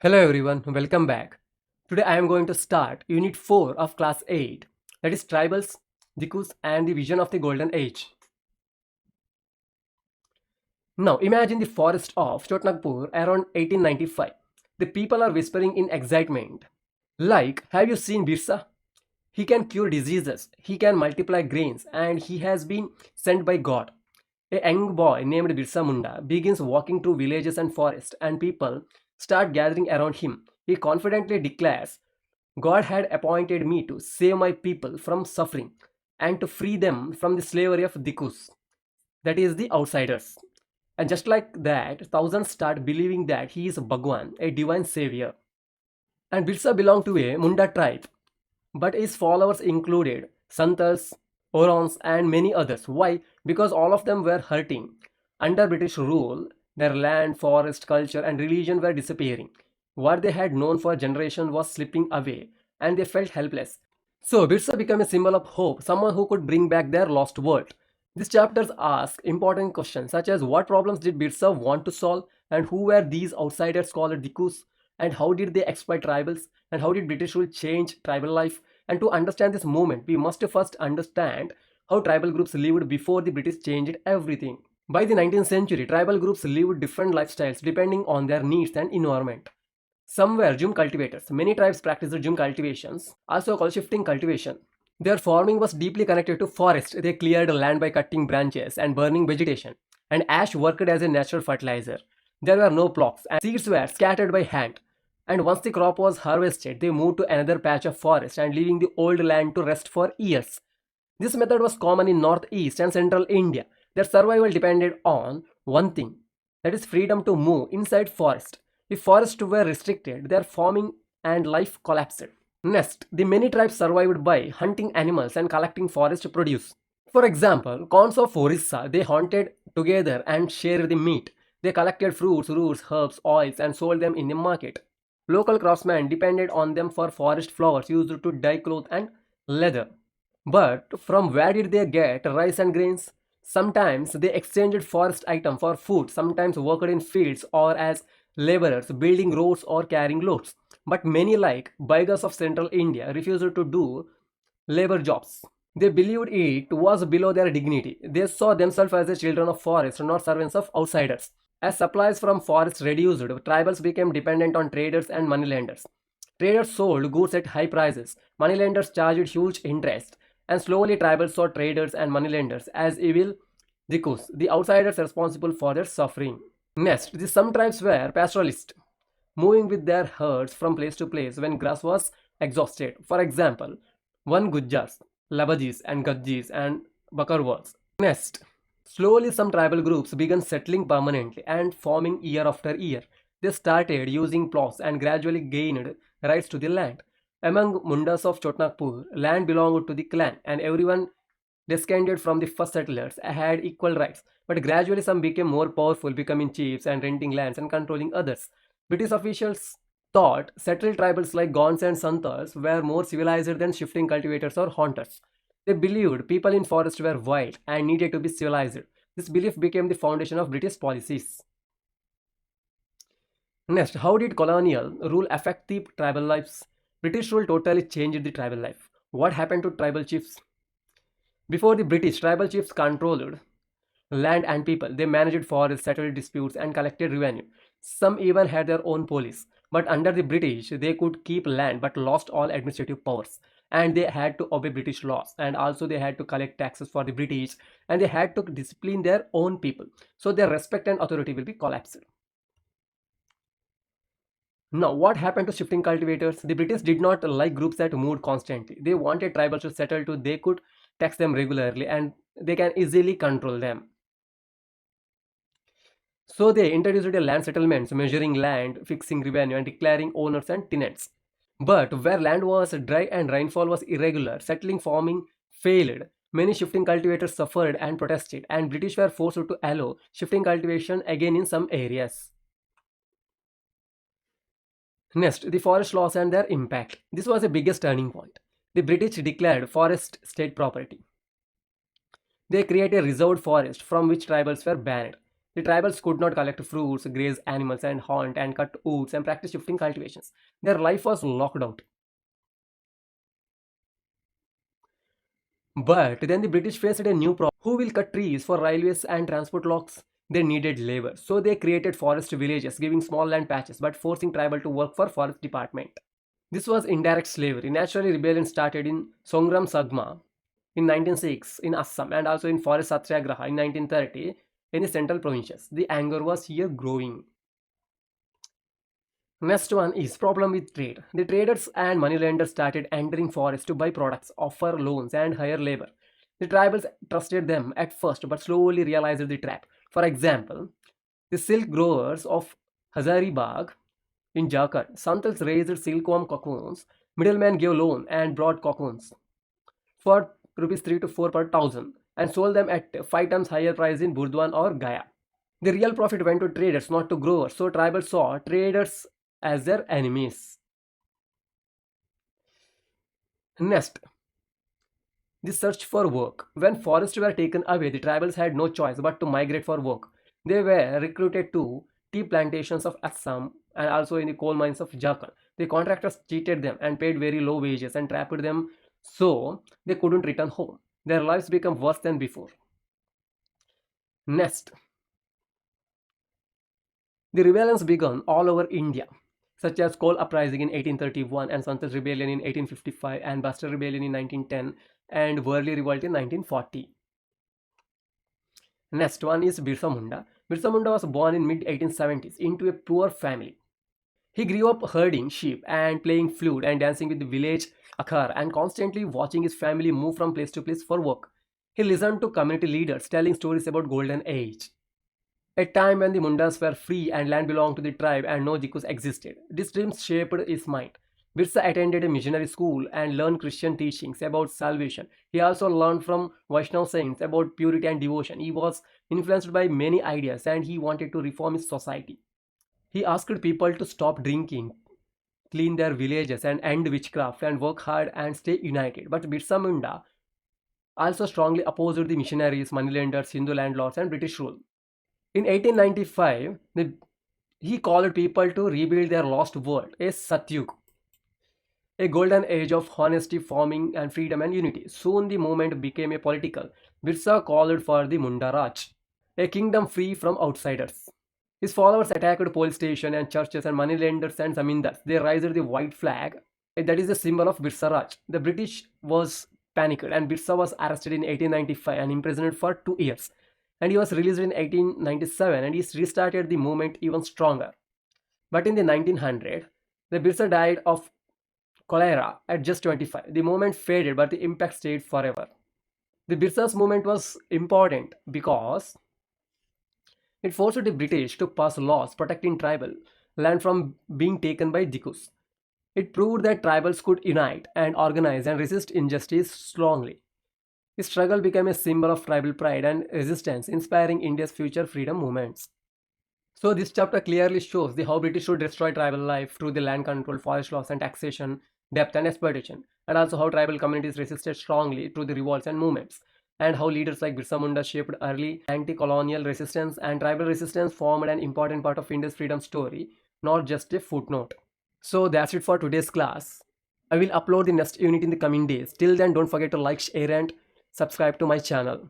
Hello everyone, welcome back. Today I am going to start Unit 4 of Class 8, that is Tribals, Dikus and the Vision of the Golden Age. Now imagine the forest of Chotnagpur around 1895. The people are whispering in excitement. Like, have you seen Birsa? He can cure diseases, he can multiply grains, and he has been sent by God. A young boy named Birsa Munda begins walking through villages and forests, and people start gathering around him. He confidently declares, God had appointed me to save my people from suffering and to free them from the slavery of Dikus, that is, the outsiders. And just like that, thousands start believing that he is Bhagwan, a divine savior. And Birsa belonged to a Munda tribe, but his followers included Santhals, Orons, and many others. Why? Because all of them were hurting. Under British rule, their land, forest, culture, and religion were disappearing. What they had known for generations was slipping away, and they felt helpless. So, Birsa became a symbol of hope, someone who could bring back their lost world. These chapters ask important questions such as what problems did Birsa want to solve, and who were these outsiders called Dikus, and how did they exploit tribals, and how did British rule change tribal life. And to understand this movement, we must first understand how tribal groups lived before the British changed everything. By the 19th century, tribal groups lived different lifestyles depending on their needs and environment. Some were jhum cultivators. Many tribes practiced jhum cultivations, also called shifting cultivation. Their farming was deeply connected to forest. They cleared land by cutting branches and burning vegetation, and ash worked as a natural fertilizer. There were no plows, and seeds were scattered by hand. And once the crop was harvested, they moved to another patch of forest and leaving the old land to rest for years. This method was common in northeast and central India. Their survival depended on one thing, that is freedom to move inside forest. If forests were restricted, their farming and life collapsed. Next, the many tribes survived by hunting animals and collecting forest produce. For example, Khans of Orissa, they hunted together and shared the meat. They collected fruits, roots, herbs, oils and sold them in the market. Local craftsmen depended on them for forest flowers used to dye cloth and leather. But from where did they get rice and grains? Sometimes they exchanged forest items for food, sometimes worked in fields or as laborers building roads or carrying loads. But many, like Baigas of central India, refused to do labor jobs. They believed it was below their dignity. They saw themselves as the children of forest, not servants of outsiders. As supplies from forests reduced, tribals became dependent on traders and moneylenders. Traders sold goods at high prices, moneylenders charged huge interest, and slowly tribals saw traders and moneylenders as evil Dikus, the outsiders responsible for their suffering. Next, some tribes were pastoralists, moving with their herds from place to place when grass was exhausted. For example, one Gujjars, Labajis, and Gajjis, and Bakarwals. Next, slowly some tribal groups began settling permanently and forming year after year. They started using plots and gradually gained rights to the land. Among Mundas of Chotnagpur, land belonged to the clan and everyone descended from the first settlers had equal rights. But gradually some became more powerful, becoming chiefs and renting lands and controlling others. British officials thought settled tribals like Gonds and Santhals were more civilized than shifting cultivators or hunters. They believed people in forests were wild and needed to be civilized. This belief became the foundation of British policies. Next, how did colonial rule affect the tribal lives? British rule totally changed the tribal life. What happened to tribal chiefs? Before the British, tribal chiefs controlled land and people. They managed forests, settled disputes, and collected revenue. Some even had their own police. But under the British, they could keep land but lost all administrative powers. And they had to obey British laws. And also, they had to collect taxes for the British. And they had to discipline their own people. So, their respect and authority will be collapsed. Now, what happened to shifting cultivators? The British did not like groups that moved constantly. They wanted tribals to settle to they could tax them regularly and they can easily control them. So they introduced a land settlements, measuring land, fixing revenue, and declaring owners and tenants. But where land was dry and rainfall was irregular, settling farming failed. Many shifting cultivators suffered and protested, and British were forced to allow shifting cultivation again in some areas. Next, the forest laws and their impact. This was the biggest turning point. The British declared forest state property. They created a reserved forest from which tribals were banned. The tribals could not collect fruits, graze animals, and hunt and cut woods and practice shifting cultivations. Their life was locked out. But then the British faced a new problem. Who will cut trees for railways and transport locks? They needed labor. So they created forest villages, giving small land patches but forcing tribal to work for forest department. This was indirect slavery. Naturally, rebellion started in Songram Sagma in 1906 in Assam and also in Forest Satyagraha in 1930 in the central provinces. The anger was here growing. Next one is problem with trade. The traders and moneylenders started entering forests to buy products, offer loans, and hire labor. The tribals trusted them at first but slowly realized the trap. For example, the silk growers of Hazaribagh in Jharkhand, Santals raised silkworm cocoons, middlemen gave loan and brought cocoons for rupees 3 to 4 per thousand and sold them at 5 times higher price in Burdwan or Gaya. The real profit went to traders, not to growers, so tribals saw traders as their enemies. Next, the search for work. When forests were taken away, the tribals had no choice but to migrate for work. They were recruited to tea plantations of Assam and also in the coal mines of Jharkhand. The contractors cheated them and paid very low wages and trapped them so they couldn't return home. Their lives became worse than before. Next, the rebellions began all over India, such as Coal Uprising in 1831 and Santhal Rebellion in 1855 and Buster Rebellion in 1910 and Worli Revolt in 1940. Next one is Birsa Munda. Birsa Munda was born in mid-1870s into a poor family. He grew up herding sheep and playing flute and dancing with the village akhar and constantly watching his family move from place to place for work. He listened to community leaders telling stories about golden age, a time when the Mundas were free and land belonged to the tribe and no Dikus existed. These dreams shaped his mind. Birsa attended a missionary school and learned Christian teachings about salvation. He also learned from Vaishnava saints about purity and devotion. He was influenced by many ideas and he wanted to reform his society. He asked people to stop drinking, clean their villages and end witchcraft and work hard and stay united. But Birsa Munda also strongly opposed the missionaries, moneylenders, Hindu landlords and British rule. In 1895, he called people to rebuild their lost world, a Satyug, a golden age of honesty, farming, and freedom and unity. Soon the movement became a political. Birsa called for the Munda Raj, a kingdom free from outsiders. His followers attacked police stations and churches and moneylenders and zamindars. They raised the white flag, that is the symbol of Birsa Raj. The British was panicked and Birsa was arrested in 1895 and imprisoned for 2 years. And he was released in 1897 and he restarted the movement even stronger. But in the 1900s, the Birsa died of cholera at just 25. The movement faded but the impact stayed forever. The Birsa's movement was important because it forced the British to pass laws protecting tribal land from being taken by Dikus. It proved that tribals could unite and organize and resist injustice strongly. His struggle became a symbol of tribal pride and resistance, inspiring India's future freedom movements. So this chapter clearly shows how British would destroy tribal life through the land control, forest loss and taxation, depth and exploitation, and also how tribal communities resisted strongly through the revolts and movements, and how leaders like Birsa Munda shaped early anti-colonial resistance, and tribal resistance formed an important part of India's freedom story, not just a footnote. So that's it for today's class. I will upload the next unit in the coming days. Till then, don't forget to like, share and subscribe to my channel.